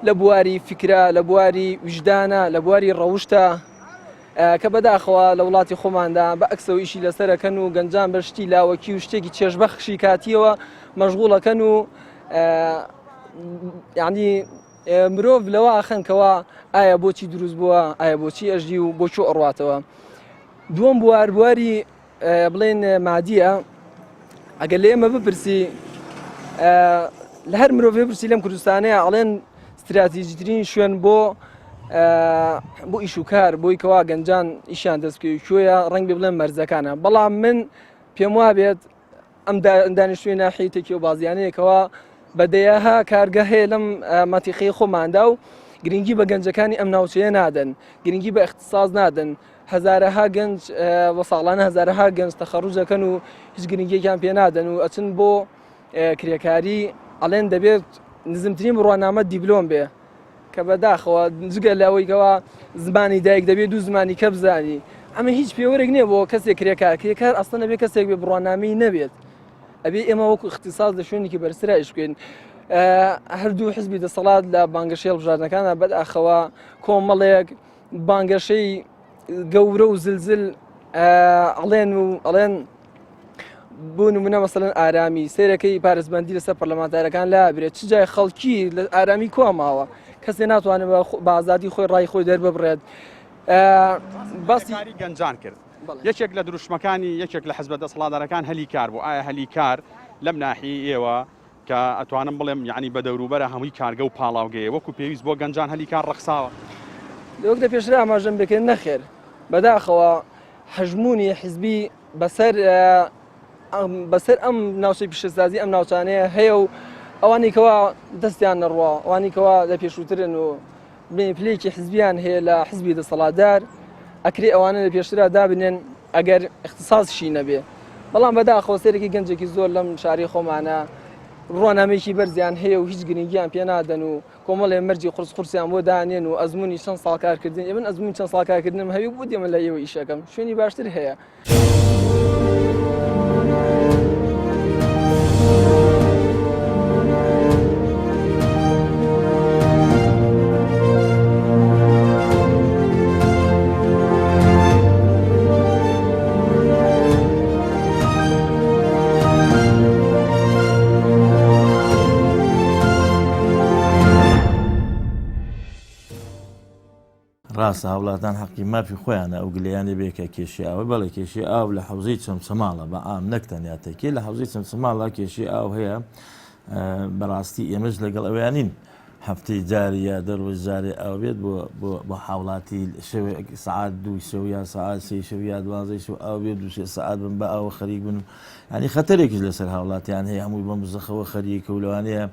لە بواری فکرە لە بواری وجدانە لە بواری ڕەوشتە کە بەداخەوە لە وڵاتی خۆماندا بە ئەکسەوە ئیشی لەسەرەکەن و گەنجان بەشتی لاوەکی و شتێکی چێژبەخشی کاتیەوە مەشغوڵەکەن و یعنی مرۆڤ لەوە ئاخەنکەوە ئایا بۆچی دروست بووە ئایا بۆچی ئەژی و بۆچۆ ئەڕاتەوە دووەم بواری بڵێن مادیە ئەگەر لێ ئێمە بپرسی لە هەر مرۆڤێ پرسی لەم کوردستانەیە ئەڵێن استراتیژیترین شوێن بۆ ئیش و کار بۆی کەوا گەنجان ئیشان دەستکەوی شوێیە ڕەنگ بێ بڵێن مەرزەکانە بەڵام من پێم وا بێت ئەم دانیشتووی ناحیەتێکی و بازیانەیەکەوە بەدەیەها کارگە هەیە لەم ماتیقی خۆماندا و گرنگی بە گەنجەکانی ئەم ناوچەیە نادەن گرنگی بە اختصاص نادەن هەزارەها گەنج بە ساڵانە هەزارەها گەنج تەخەڕوجەکەن و هیچ گرنگیەکیان پێ نادەن و ئەچن بۆ کرێکاری ئەڵێن دەبێت نزمترین بڕوانامە دیبلۆم بێ کە بەداخەوە جگە لەوەیەوە زمانی دایک دەبێت دوو زمانی کە بزانی ئەمە هیچ پێوەرێک نییە بۆ کەسێک کرێکار ئەستە نەبێت کەسێک بێ بڕوانامی نەبێت ئەبێ ئێمە وەکو اختصاص لە شوێنێکی بەرسرا ئیش بکەین هەردوو حزبی دەسەڵات لە بانگەشەی هەڵبژاردنەکانە بەداخەوە کۆمەڵێک بانگەشەی گەورە و زلزل ئەڵێن بۆ نمونە مەسەڵەن ئارامی سیرەکەی پارێزبەندی لەسەر پەرلەمانتارەکان لا برێت چ جای خەڵکی لە ئارامی کۆماوە کەسێ ناتوانێت بە ئازادی خۆی ڕای خۆی دەرببڕێت باسی گەنجان کرد یەکێک لە دروشمەکانی یەکێک لە حزب دەسەڵاتدارەکان هەلی کار بوو ئایا هەلی کار لەم ناحی ئێوە کە ئەتوانم بڵێم یعنی بە دەوروبەرە هەمووی کارگە و پاڵاوگەیە وەکو پێویست بۆ گەنجان هەلی کار ڕەخساوە لەوەکدە پێشرا ئاماژەم بکەن نەخێر بەداخەوە هەژمونی حزبی بەسەر ئەم ناوچەی پیشەسازی ئەم ناوچانەیە هەیە و ئەوانێکەوە دەستیان نەڕوە ئەوانێکەوە لە پێشووترن و پلەیەکی حزبیان هەیە لە حزبی دەسەڵاتدار ئەکرێ ئەوانە لە پێشترا دابنێن ئەگەر اختصاسشی نەبێ بەڵام بەداخەوە سەرێکی گەنجێکی زۆر لەم شاری خۆمانە ڕۆنامەیەکی بەرزیان هەیە و هیچ گرنگیان پێ نادەن و کۆمەڵێ مەرجی قورسیان بۆ دانێن و ئەزمموی چەند ساڵ کارکردن من ئەزمموی چەند ساڵ کارکردنم هەوی بۆ دێمە لە ئێوە ئیشەکەم شوێنی باشتر هەیە. ڕاستە هەوڵاتان حەقی مافی خۆیانە ئەو گلیانێ بێکە کێشی ئاوە بەڵێ کێشی ئاو لە حوزەی چەمچەماڵە بە ئام نەکتەنیاتەکێ لە حوزەی چەمچەماڵە کێشی ئاو هەیە بەڕاستی ئێمەش لەگەڵ ئەویانین هەفتەی جاری یا دەروەش جارێ ئەو بێت بۆ حاوڵاتی سعات دوو شەو یا سعات سێ شەو یا دوازەی شەو ئەو بێت دووشێ سعات بن بە ئەوە خەریک بن ینی خەتەرێکیش لەسەر هاوڵاتیان هەیە هەمووی بە مزەخەوە خەریکە و لەوانەیە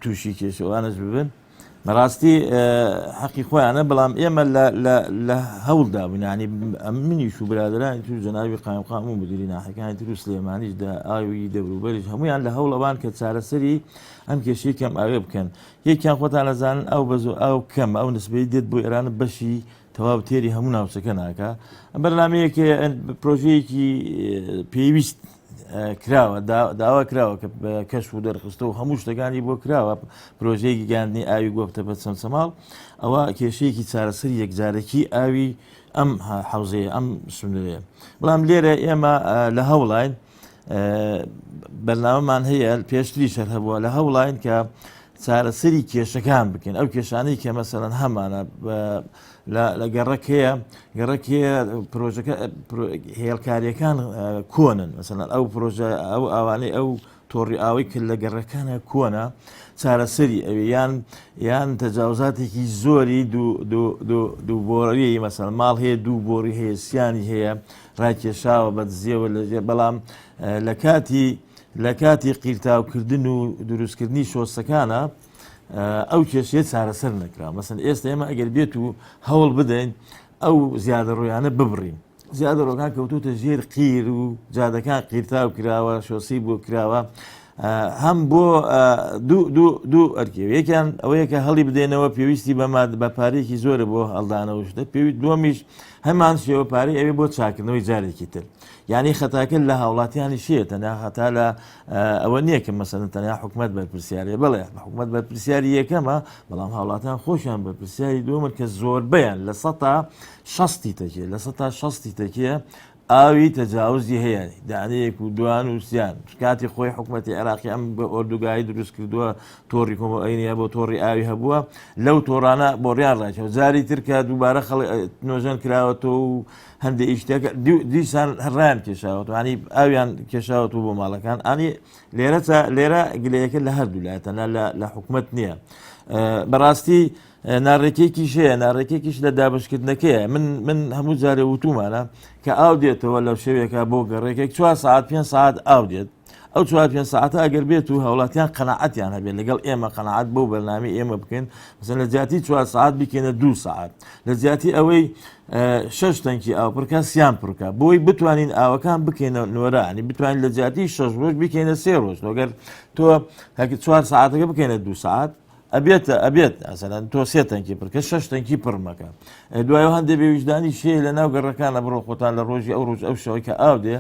تووشی کێشەوانش ببن بەڕاستی حەقی خۆیانە بەڵام ئێمە لە هەوڵدا بووینانی منیش و برادرانی تو جەناوی قایمقام و مدیری ناحەکانی تر و سلێمانیشدا ئاوی دەوروبەریش هەمویان لە هەوڵەوان کە چارەسەری ئەم کێشەی کەم ئاوێ بکەن یەکیان خۆتان لەزانن ئەو بەزۆ ئاو کەم ئەو نسبەی دێت بۆ ئێران بەشی تەواو تێری هەموو ناوچەکە ناکە ئەم بەرنامەیەکە پرۆژەیەکی پێویست کراوە داوا کراوە کە کەش و دەرخستە و هەموو شتەکانی بۆ کراوە پرۆژەیەکی گاندنی ئاوی گۆفتە بە چەمچەماڵ ئەوە کێشەیەکی چارەسەری یەکجارێکی ئاوی ئەم حوزەیە ئەم سنوورەیە بەڵام لێرە ئێمە لە هەوڵاین بەرنامەمان هەیە پێشتری شەر هەبووە لە هەوڵاین کە چارەسەری کێشەکان بکەین ئەو کێشانەی کە مەسەڵەن هەمانە لە گەڕک هەیە پرۆژەکە هێڵکاریەکان کۆنن مەسەڵەن ئەو پرۆژە ئەو ئاوانەی ئەو تۆڕی ئاوی کرد لە گەڕەکانە کۆنە چارەسەری ئەوێ یان تەجاوزاتێکی زۆری دوو بۆڕی مەسەڵ ماڵ هەیە دوو بۆڕی هەیە سیانی هەیە ڕاکێشاوە بەدزیەوە لەژێ بەڵام لە کاتی قیرتاوکردن و دروستکردنی شۆستەکانە ئەو کێشێ چارەسەر نەکرا مەسەن ئێستا ئێمە ئەگەر بێت و هەوڵ بدەین ئەو زیادە ڕۆیانە ببڕین زیادە ڕۆکان کەوتوتە ژێر قیر و جادەکان قیرتاو کراوە شۆسی بۆ کراوە هەم بۆ دوو ئەرکێ یەکیان ئەوەیەکە هەڵی بدەینەوە پێویستی بە پارێکی زۆرە بۆ هەڵدانەوەشتە پێویست دووەمیش هەمان شێوە پارەی ئەوێ بۆ چاکردنەوەی جارێکی تر یعنی خەتاکە لە هاوڵاتیانی شێت تەنیا هەتا لە ئەوە نییە کە مەسەن تەنیا حکومەت بەرپرسیارێ بڵێ حکومەت بەرپرسیاری یەکەمە بەڵام هاوڵاتیان خۆشیان بەرپرسیاری دووەمە کە زۆربەیان لە 160 تەکێ لە 160 تەکێ ئاوی تەجاوزی هەیە دانەیەک و دوان و سیان کاتی خۆی حکوومەتی عێراقی ئەم بە ئۆردوگایی دروست کردووە تۆڕی کۆمەڵینە بۆ تۆڕی ئاوی هەبووە لەو تۆڕانە بۆڕیان ڕاکەوە جاری ترکە دووبارە نۆژەن کراوەتەوە و هەندێک ئیشتەکە دیسان هەڕیان کێشاوەوە ینی ئاویان کێشاوەوە بۆ ماڵەکان ئانی لێرە گلەیەکە لە هەردوو لایەتەنە لە حکوومەت نییە بەڕاستی ناڕێکێکیش هەیە ناڕێکێکیش لە دابشکردنەکەیە من هەموو جارێ وتومانە کە ئاو دێتەوە لەو شێوێکە بۆ گەڕێکێک 4 ساعت 5 ساعت ئاو دێت ئەو 4 ساعتە ئەگەر بێت و هەوڵاتیان قەناعەتیان هەبێت لەگەڵ ئێمە قەناعەت بۆ بەرنامەی ئێمە بکەین مثلا لە جیاتی 4 ساعت بکەینە 2 ساعت لە جیاتی ئەوەی 6 تەنکی ئاو پڕکە سیان پڕکە بۆی بتوانین ئاوەکان بکەینە نۆرانی بتوانین لە جیاتی 6 ڕۆژ بکەینە 3 ڕۆژ ئەگەر تۆ 4 ساعتەکە بکەینە 2 ساعت ئەبێت ئەسەن تۆ 3 تەنکی پڕکە 6 تەنکی پڕمەکە دوای هەندێک بێویژدانی شێ لە ناو گەڕەکانە بڕۆ خۆتان لە ڕۆژی ئەو ڕۆژ ئەو شەوەی کە ئاو دێ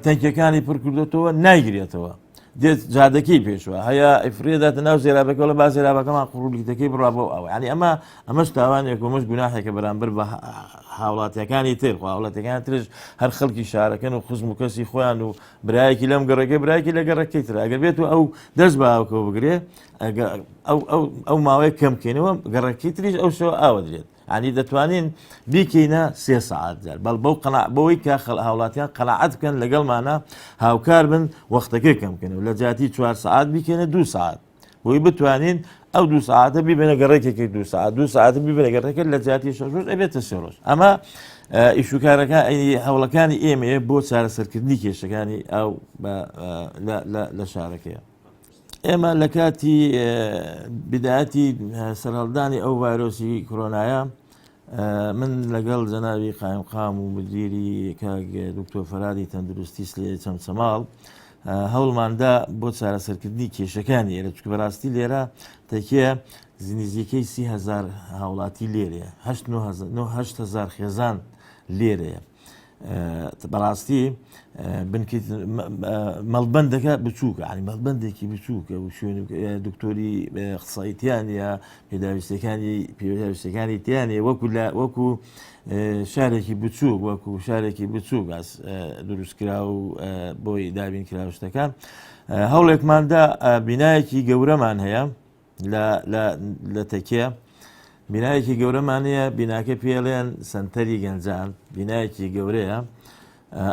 تەنکیەکانی پڕکردێتەوە نایگرێتەوە دێت جادەکەی پێشوە هەیە ئەفرێداتە ناو زێرابەکە لە با زێرابەکەمان قڕولیتەکەی بڕا بۆ ئەو ینی ئەمەش تاوانێک ومەش گوناحێکە بەرامبەر بە هاوڵاتیەکانی تر هاوڵاتەکانی ترش هەر خەڵکی شارەکەن و خزم و کەسی خۆیان و برایەکی لەم گەڕەکە برایەکی لە گەڕەکەی تر ئەگەر بێت و ئەو دەست بە ئاوکەوە بگرێ ئەو ماوەیە کەمکەینەوە گەڕەکی تریش ئەو شەوە ئاوە درێت عنی دەتوانین بیکەینە 3 ساعت جار بەڵ بەوەی کە هاوڵاتیان قەناعەت بکەن لەگەڵمانە هاوکار بن وەختەکەی کەمکەنەوە لە جاتی 4 ساعت بیکەنە 2 ساعت بۆی بتوانین ئەو 2 ساعتە بیبێنە گەڕێکێکی 2 ساعت 2 ساعت بیبێنە گەڕێکە لە جاتی 6 ڕۆژ ئەبێتە 3 ڕۆژ ئەمە ئیشوکارەکە هەوڵەکانی ئێمەیە بۆ چارەسەرکردنی کێشەکانی ئەو لە شارەکەیە ئێمە لە کاتی بدایەتی سەرهەڵدانی ئەو ڤایرۆسی کۆرۆنایە من لەگەڵ جەناوی قایمقام و مدیری دکتۆر فەرادی تەندروستی سلێ چەمچەماڵ هەوڵماندا بۆ چارەسەرکردنی کێشەکانی ئێرە چکە بەڕاستی لێرە تەکیە نزیکەی 30,000 هاوڵاتی لێرەیە 8,000 خێزان لێرەیە بەڕاستی مەڵبەندەکە بچووکە عنی مەڵبەندێکی بچووکە و شوێن دکتۆری قسەیتیانە پێداویستەکانی تیانێ وەکو شارێکی بچووک وەکو شارێکی بچووک دروستکرا و بۆی دابین کراوشتەکان هەوڵێکماندا بینایەکی گەورەمان هەیە لە تەکیە بینایەکی گەورەمانەیە بیناکە پێڵێن سنتەری گەنجان بینایەکی گەورەیە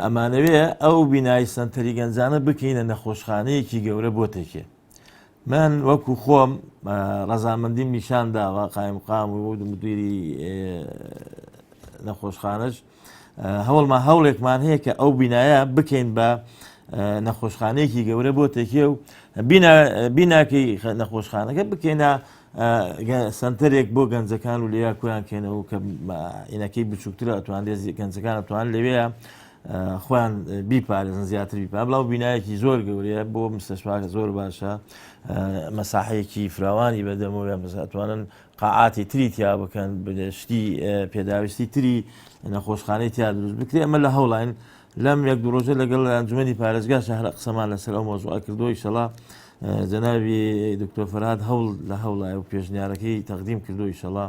ئەمانەوەیە ئەو بینایی سنتەری گەنجانە بکەینە نەخۆشخانەیەکی گەورە بۆ تەکێ من وەکو خۆم ڕەزامەندیم نیشانداوە قایمقام و مدیری نەخۆشخانەش هەوڵێکمان هەیە کە ئەو بینایە بکەین بە نەخۆشخانەیەکی گەورە بۆ تەکێ و بیناکەی نەخۆشخانەکە بکەینە سنتەرێک بۆ گەنجەکان و لێیا کویان کێنەوە کە ئینەکەی بچووکترە ئەتوان گەنجەکان ئەتوان لەوەیە خۆیان بیپارێزن زیاتر بیپار بڵاو بینایەکی زۆر گەورەیە بۆ مستەشفاکە زۆر باشە مەساحەیەکی فراوانی بەدەمەوە ئەتوانن قاعاتی تری تیا بکەن شتی پێداویستی تری نەخۆشخانەی تیا دروست بکرێ ئەمە لە هەوڵین لەم یەک دو ڕۆژە لەگەڵ ئەنجومەنی پارێزگا شەهر قسەمان لەسەر ئەو مۆزوعە کردو ئینشەڵا جەناوی دکتۆر فەرهاد هەوڵ لە هەوڵای و پێشنیارەکەی تەقدیم کردو ئینشەڵا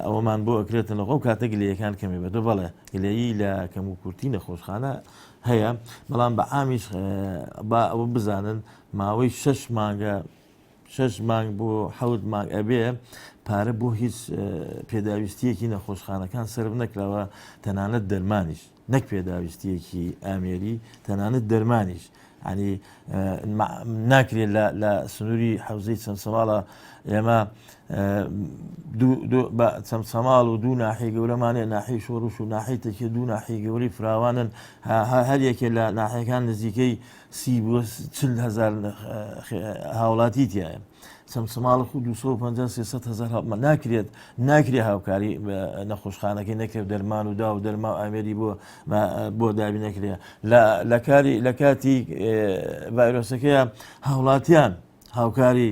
ئەوەمان بۆ ئەکرێتەوە ئەو کاتە گلەیەکان کەمی بەدۆ بەڵێ گلەیی لە کەم و کورتی نەخۆشخانە هەیە بەڵام بە عامیش با ئەوە بزانن ماوەی 6 مانگ بۆ 7 مانگ ئەبێ پارە بۆ هیچ پێداویستیەکی نەخۆشخانەکان سرف نەکراوە تەنانەت دەرمانیش نەک پێداویستیەکی ئامێری تەنانەت دەرمانیش ینی ناکرێت لە سنووری حوزەی چەند ساڵە ئێمە چەند سەماڵ و دوو ناحی گەورەمانێ ناحی شۆڕش و ناحی تەکێ دوو ناحی گەوری فراوانن هەر یەکێ لە ناحیەکان نزیکەی 40,000 هاوڵاتی تایە چەند سەماڵ خو 250,000 ناکرێت هاوکاری نەخۆشخانەکەی نەکرێت دەرمان و دا و دەرما و ئامێری بۆ دابی نەکرێ لە کاتی ڤایرۆسەکەیە هاوڵاتیان هاوکاری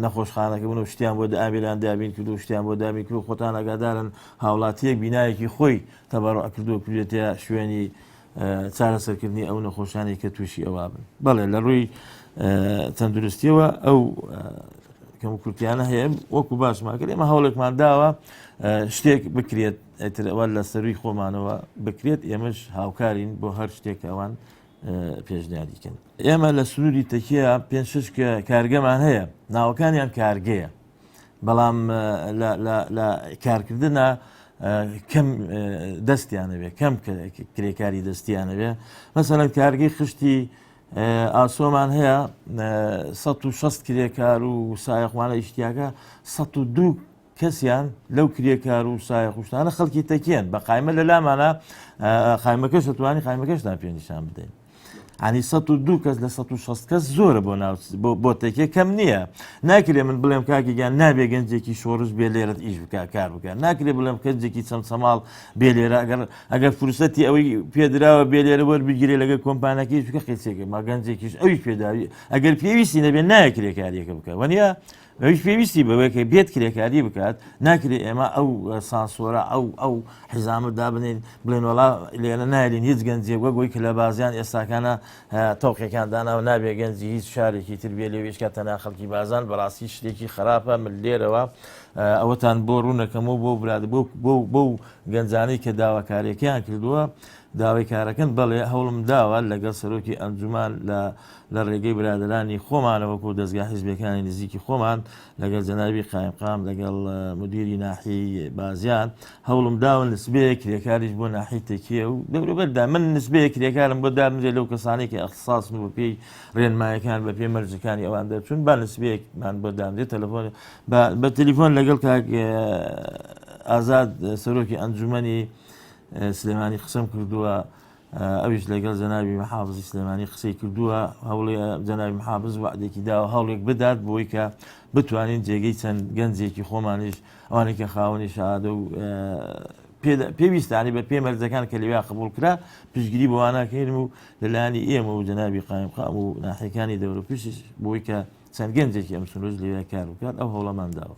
نەخۆشخانەکە بوون و شتیان بۆ ئامێران دابین کرد و شتیان بۆ دابین کرد و خۆتان ئەگادارن هاوڵاتیەک بینایەکی خۆی تەبەڕع کردو کوێتە شوێنی چارەسەرکردنی ئەو نەخۆشانی کە تووشی ئەوە بن بەڵێ لە ڕووی تەندروستیەوە ئەو کەم و کورتیانە هەیە وەکو باشمان کرد ئێمە هەوڵێکمان داوە شتێک بکرێت ئەوە لە سەروی خۆمانەوە بکرێت ئێمەش هاوکارین بۆ هەر شتێک ئەوان پێشنیاریکەن ئێمە لە سنووری تەکیە 5-6 کارگەمان هەیە ناوەکانیان کارگەیە بەڵام لە کارکردنە کەم دەستیانەوێ کەم کرێکاری دەستیانەوێ مەسەڵەن کارگەی خشتی ئاسۆمان هەیە 160 کرێکار و سایەخوانە ئیشتیاکە 102 کەسیان لەو کرێکار و سایە خوشتانە خەڵکی تەکیێن بە قایمە لە لامانە قایمەکەش دەتوانی قایمەکەشتان پێنیشان بدەین عنی 102 کەس لە 160 کەس زۆرە بۆ تەکێ کەم نییە ناکرێ من بڵێم کاکیگیان نابێ گەنجێکی شۆڕش بێ لێرەت ئیش بک کار بکە ناکرێ بڵێم کەنجێکی چەند سەماڵ بێ لێرە ئەگەر فرسەتی ئەوەی پێدراوە بێ لێرە وەربگیرێ لەگە کۆمپانەکەیش بکە قیسێکە ما گەنجێکیش ئەوی پێداوی ئەگەر پێویستی نەبێ نایەکرێ کاریەکە بکە وەنیە ئەویش پێویستی بەوەیکە بێت کرێکاری بکات ناکرێت ئێمە ئەو سانسۆرە ئەو حیزامە دابنین بڵێن وڵا لێنە نایلین هیچ گەنجێک وەگوی کە لە بازیان ئێستاکانە تەوقیەکان داناوە نابێ گەنجی هیچ شارێکی تر بێ لێوێشکە تەنیا خەڵکی بازان بەڕاستی شتێکی خراپە من لێرەوە ئەوەتان بۆ ڕوونەکەمەوە بۆ براد بۆ گەنجانەی کە داواکاریەکەیان کردووە داوای کارەکەن بەڵێ هەوڵم داوە لەگەڵ سەرۆکی ئەنجومان لە ڕێگەی برادرانی خۆمانەوەکو دەستگا حیزبەکانی نزیکی خۆمان لەگەڵ جەنابی قایمقام لەگەڵ مدیری ناحی بازیان هەوڵم داوە نسبەیە کرێکاریش بۆ ناحی تەکیە و دەوروبەردا من نسبەیە کرێکارم بۆ دامنجێ لەو کەسانی کە ئەختصاصن بە پێی ڕێنمایەکان بە پێی مەرجەکانی ئەوان دەچون با نسبەیەکمان بۆ دامدێت تەلەفۆن بە تەلیفۆن لەگەڵ کاک ئازاد سەرۆکی ئەنجومەنی سلێمانی قسەم کردووە ئەویش لەگەڵ جەنابی محافظی سلێمانی قسەی کردووە هەوڵی جەنابی محافظ وعدێکی داوە هەوڵێک بدات بۆی کە بتوانین جێگەی چەند گەنجێکی خۆمانیش ئەوانەی کە خاوەنی شادە و پێویستانی بە پێمەرجەکان کە لەوێ قبول کرا پشتگیری بۆواناکەین و لەلایانی ئێمە و جەنابی قایمقام و ناحیەکانی دەورە پشتیش بۆی کە چەند گەنجێکی ئەم سنووریش لەوێ کار بکات ئەو هەوڵەمان داوە.